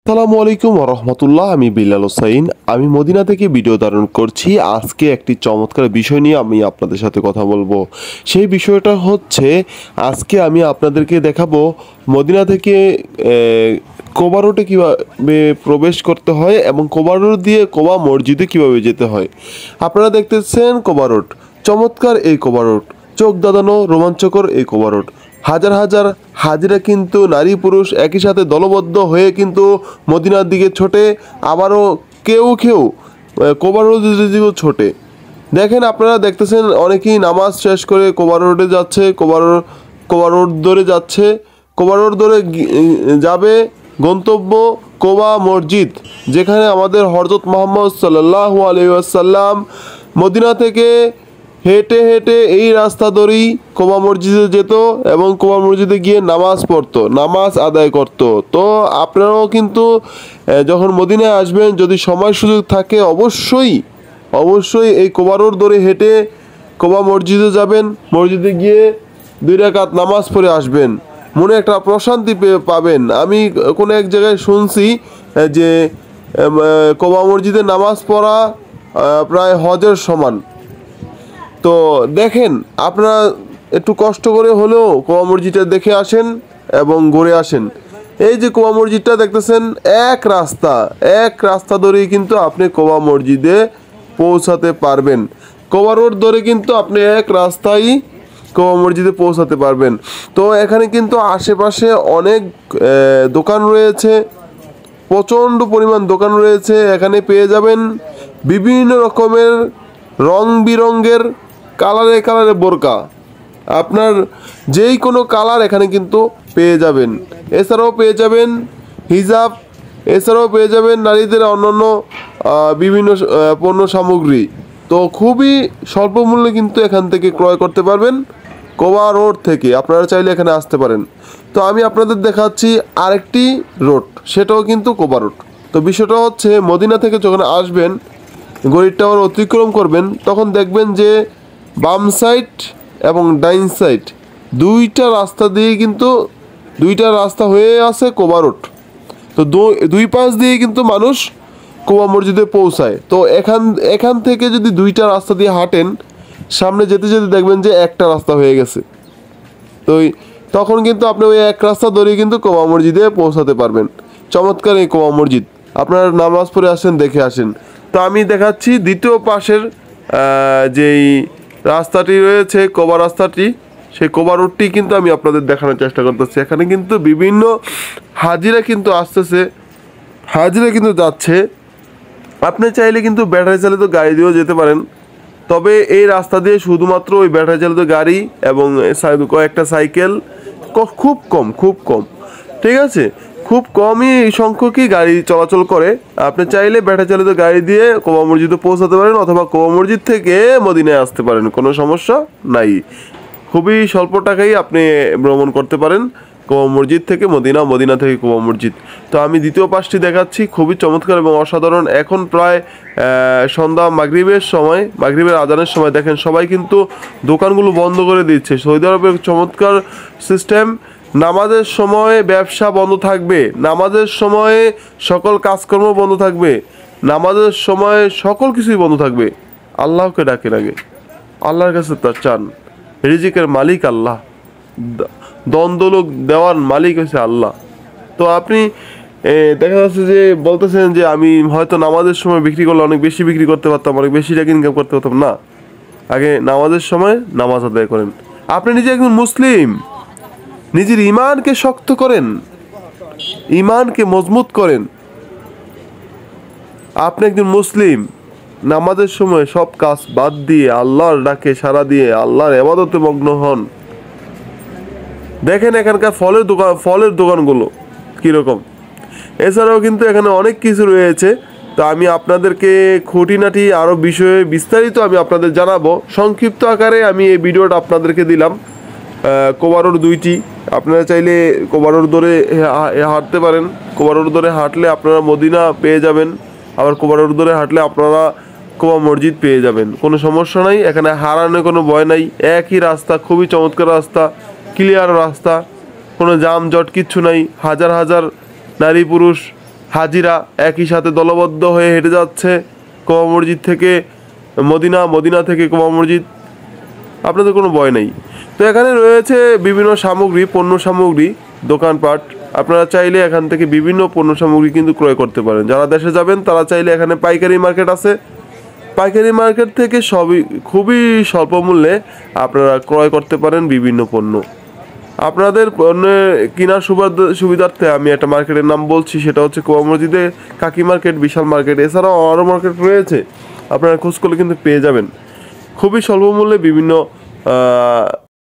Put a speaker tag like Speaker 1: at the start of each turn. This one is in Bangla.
Speaker 1: আসসালামু আলাইকুম ওয়া রাহমাতুল্লাহ। আমি বিল্লাল হোসাইন। আমি মদিনা থেকে ভিডিও ধারণ করছি। আজকে একটি চমৎকার বিষয় নিয়ে আমি আপনাদের সাথে কথা বলবো। সেই বিষয়টা হচ্ছে আজকে আমি আপনাদেরকে দেখাবো মদিনা থেকে কোবা রোডে কীভাবে প্রবেশ করতে হয় এবং কোবা রোড দিয়ে কোবা মসজিদে কীভাবে যেতে হয়। আপনারা দেখতেছেন কোবা রোড, চমৎকার এই কোবা রোড, চোখ দাদানো রোমাঞ্চকর এই কোবা রোড। হাজার হাজার হাজিরা কিন্তু নারী পুরুষ একই সাথে দলবদ্ধ হয়ে কিন্তু মদিনার দিকে ছোটে, আবারও কেউ কেউ কোবা রোডের দিকেও ছোটে। দেখেন, আপনারা দেখতেছেন অনেকেই নামাজ শেষ করে কোবা রোডে যাচ্ছে, কোবা রোড ধরে যাচ্ছে, কোবা রোড ধরে যাবে গন্তব্য কোবা মসজিদ, যেখানে আমাদের হযরত মুহাম্মদ সাল্লাল্লাহু আলাইহি ওয়াসাল্লাম মদিনা থেকে হেঁটে হেঁটে এই রাস্তা ধরেই কোবা মসজিদে যেত এবং কোবা মসজিদে গিয়ে নামাজ পড়তো, নামাজ আদায় করত। তো আপনারাও কিন্তু যখন মদিনায় আসবেন, যদি সময় সুযোগ থাকে, অবশ্যই এই কোবা রোড ধরে হেঁটে কোবা মসজিদে যাবেন। মসজিদে গিয়ে 2 রাকাত নামাজ পড়ে আসবেন, মনে একটা প্রশান্তি পাবেন। আমি কোনো এক জায়গায় শুনছি যে কোবা মসজিদে নামাজ পড়া প্রায় হজের সমান। তো দেখেন, আপনারা একটু কষ্ট করে হলেও কোবা মসজিদটা দেখে আসেন এবং ঘুরে আসেন। এই যে কোবা মসজিদটা দেখতেছেন, এক রাস্তা ধরেই কিন্তু আপনি কোবা মসজিদে পৌঁছাতে পারবেন। কোবা রোড ধরে কিন্তু আপনি এক রাস্তায় কোবা মসজিদে পৌঁছাতে পারবেন। তো এখানে কিন্তু আশেপাশে অনেক দোকান রয়েছে, প্রচণ্ড পরিমাণ দোকান রয়েছে। এখানে পেয়ে যাবেন বিভিন্ন রকমের রং বিরঙ্গের কালারে বোরকা, আপনার যেই কোনো কালার এখানে কিন্তু পেয়ে যাবেন। এছাড়াও পেয়ে যাবেন হিজাব, এছাড়াও পেয়ে যাবেন নারীদের অন্যান্য বিভিন্ন পণ্য সামগ্রী। তো খুবই স্বল্প মূল্যে কিন্তু এখান থেকে ক্রয় করতে পারবেন কোবা রোড থেকে। আপনারা চাইলে এখানে আসতে পারেন। তো আমি আপনাদের দেখাচ্ছি আরেকটি রোড, সেটাও কিন্তু কোবা রোড। তো বিষয়টা হচ্ছে, মদিনা থেকে যখন আসবেন, গড়ির টাওয়ার অতিক্রম করবেন, তখন দেখবেন যে বাম সাইড এবং ডাইন সাইড দুইটা রাস্তা হয়ে আছে কোবা রোড। তো দুই পাশ দিয়ে কিন্তু মানুষ কোবা মসজিদে পৌঁছায়। তো এখান থেকে যদি দুইটা রাস্তা দিয়ে হাঁটেন, সামনে যেতে যেতে দেখবেন যে একটা রাস্তা হয়ে গেছে। তো তখন কিন্তু আপনি ওই এক রাস্তা ধরে কিন্তু কোবা মসজিদে পৌঁছাতে পারবেন। চমৎকার এই কোবা মসজিদ, আপনারা নামাজ পড়ে আসেন, দেখে আসেন। তো আমি দেখাচ্ছি দ্বিতীয় পাশের যেই রাস্তাটি রয়েছে, কোবা রাস্তাটি, সেই কোবা রোডটি কিন্তু আমি আপনাদের দেখানোর চেষ্টা করতেছি। এখানে কিন্তু বিভিন্ন হাজিরা কিন্তু আসতেছে, হাজিরা কিন্তু যাচ্ছে। আপনি চাইলে কিন্তু ব্যাটারি চালিত গাড়ি দিয়েও যেতে পারেন, তবে এই রাস্তা দিয়ে শুধুমাত্র ওই ব্যাটারি চালিত গাড়ি এবং কয়েকটা সাইকেল, খুব কম, ঠিক আছে, খুব কমই সংখ্যকই গাড়ি চলাচল করে। আপনি চাইলে ব্যাটারি চালিত গাড়ি দিয়ে কোবা মসজিদে পৌঁছাতে পারেন, অথবা কোবা মসজিদ থেকে মদিনায় আসতে পারেন, কোনো সমস্যা নাই। খুবই স্বল্প টাকায় আপনি ভ্রমণ করতে পারেন কোবা মসজিদ থেকে মদিনা, মদিনা থেকে কোবা মসজিদ। তো আমি দ্বিতীয় পাশটি দেখাচ্ছি, খুবই চমৎকার এবং অসাধারণ। এখন প্রায় সন্ধ্যা মাগরিবের আজানের সময়। দেখেন, সবাই কিন্তু দোকানগুলো বন্ধ করে দিচ্ছে। সৌদি আরবের চমৎকার সিস্টেম, নামাজের সময় ব্যবসা বন্ধ থাকবে, নামাজের সময়ে সকল কাজকর্ম বন্ধ থাকবে, নামাজের সময় সকল কিছুই বন্ধ থাকবে। আল্লাহকে ডাকেন আগে, আল্লাহর কাছে তার চান। রিজিকের মালিক আল্লাহ, দ্বন্দ্বলোক দেওয়ার মালিক হচ্ছে আল্লাহ। তো আপনি দেখা যাচ্ছে যে বলতেছেন যে আমি হয়তো নামাজের সময় বিক্রি করলে অনেক বেশি বিক্রি করতে পারতাম, অনেক বেশি টাকা ইনকাম করতে পারতাম। না, আগে নামাজের সময় নামাজ আদায় করেন। আপনি নিজে একজন মুসলিম, নিজের ইমানকে শক্ত করেন, ইমানকে মজবুত করেন। আপনি একজন মুসলিম, নামাজের সময় সব কাজ বাদ দিয়ে আল্লাহর ডাকে সাড়া দিয়ে আল্লাহর ইবাদতে মগ্ন হন। দেখেন এখানকার ফলের দোকানগুলো কীরকম। এছাড়াও কিন্তু এখানে অনেক কিছু রয়েছে। তো আমি আপনাদেরকে খুঁটিনাটি আরও বিষয়ে বিস্তারিত আমি আপনাদের জানাবো। সংক্ষিপ্ত আকারে আমি এই ভিডিওটা আপনাদেরকে দিলাম। কোবা রোড দুইটি, আপনারা চাইলে কোবা রোড ধরে হাঁটতে পারেন। কোবা রোড ধরে হাঁটলে আপনারা মদিনা পেয়ে যাবেন, আবার কোবা রোড ধরে হাঁটলে আপনারা কোবা মসজিদ পেয়ে যাবেন। কোনো সমস্যা নাই, এখানে হারানোর কোনো ভয় নাই। একই রাস্তা, খুবই চমৎকার রাস্তা, ক্লিয়ার রাস্তা, কোনো জামজট কিচ্ছু নাই। হাজার হাজার নারী পুরুষ হাজিরা একই সাথে দলবদ্ধ হয়ে হেঁটে যাচ্ছে কুবা মসজিদ থেকে মদিনা, মদিনা থেকে কুবা মসজিদ। আপনাদের কোনো ভয় নেই। তো এখানে রয়েছে বিভিন্ন সামগ্রী, পণ্য সামগ্রী, দোকানপাট। আপনারা চাইলে এখান থেকে বিভিন্ন পণ্য সামগ্রী কিন্তু ক্রয় করতে পারেন। যারা দেশে যাবেন তারা চাইলে এখানে পাইকারি মার্কেট আছে, পাইকারি মার্কেট থেকে সবই খুবই স্বল্প মূল্যে আপনারা ক্রয় করতে পারেন বিভিন্ন পণ্য। আপনাদের পণ্যের কেনার সুবিধার্থে আমি একটা মার্কেটের নাম বলছি, সেটা হচ্ছে কুবা মসজিদে কাকি মার্কেট, বিশাল মার্কেট। এছাড়াও আরও মার্কেট রয়েছে, আপনারা খোঁজ করলে কিন্তু পেয়ে যাবেন খুবই স্বল্প মূল্যে বিভিন্ন